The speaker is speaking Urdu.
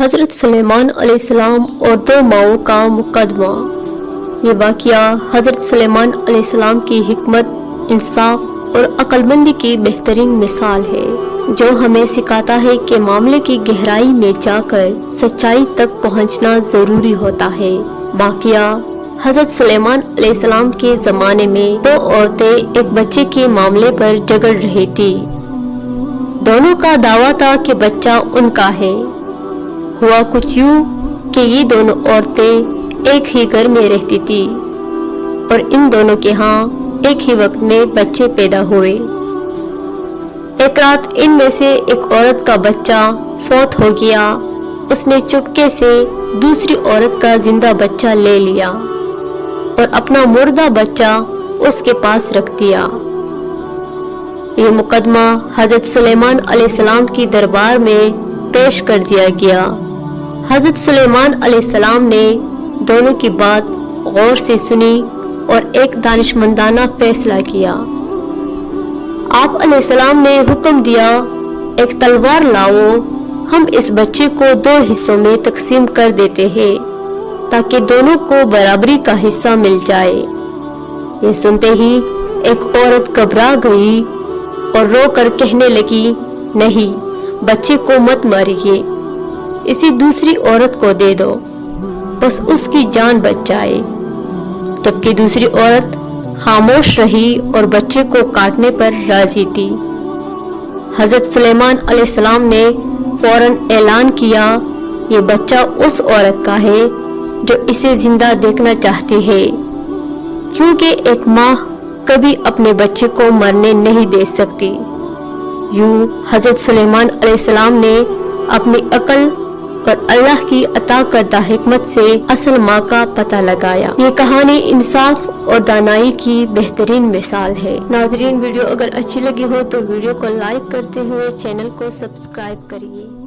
حضرت سلیمان علیہ السلام اور دو ماؤں کا مقدمہ۔ یہ واقعہ حضرت سلیمان علیہ السلام کی حکمت، انصاف اور عقل مندی کی بہترین مثال ہے، جو ہمیں سکھاتا ہے کہ معاملے کی گہرائی میں جا کر سچائی تک پہنچنا ضروری ہوتا ہے۔ واقعہ: حضرت سلیمان علیہ السلام کے زمانے میں دو عورتیں ایک بچے کے معاملے پر جھگڑ رہی تھی۔ دونوں کا دعویٰ تھا کہ بچہ ان کا ہے۔ ہوا کچھ یوں کہ یہ دونوں عورتیں ایک ہی گھر میں رہتی تھی اور ان دونوں کے ہاں ایک ہی وقت میں بچے پیدا ہوئے۔ ایک رات ان میں سے ایک عورت کا بچہ فوت ہو گیا۔ اس نے چپکے سے دوسری عورت کا زندہ بچہ لے لیا اور اپنا مردہ بچہ اس کے پاس رکھ دیا۔ یہ مقدمہ حضرت سلیمان علیہ السلام کی دربار میں پیش کر دیا گیا۔ حضرت سلیمان علیہ السلام نے دونوں کی بات غور سے سنی اور ایک دانشمندانہ فیصلہ کیا۔ آپ علیہ السلام نے حکم دیا، ایک تلوار لاؤ، ہم اس بچے کو دو حصوں میں تقسیم کر دیتے ہیں تاکہ دونوں کو برابری کا حصہ مل جائے۔ یہ سنتے ہی ایک عورت گھبرا گئی اور رو کر کہنے لگی، نہیں، بچے کو مت ماریے، اسے دوسری عورت کو دے دو، بس اس کی جان بچ جائے۔ جبکہ دوسری عورت خاموش رہی اور بچے کو کاٹنے پر راضی تھی۔ حضرت سلیمان علیہ السلام نے فوراً اعلان کیا، یہ بچہ اس عورت کا ہے جو اسے زندہ دیکھنا چاہتی ہے، کیونکہ ایک ماں کبھی اپنے بچے کو مرنے نہیں دے سکتی۔ یوں حضرت سلیمان علیہ السلام نے اپنی عقل اور اللہ کی عطا کردہ حکمت سے اصل ماں کا پتہ لگایا۔ یہ کہانی انصاف اور دانائی کی بہترین مثال ہے۔ ناظرین، ویڈیو اگر اچھی لگی ہو تو ویڈیو کو لائک کرتے ہوئے چینل کو سبسکرائب کریے۔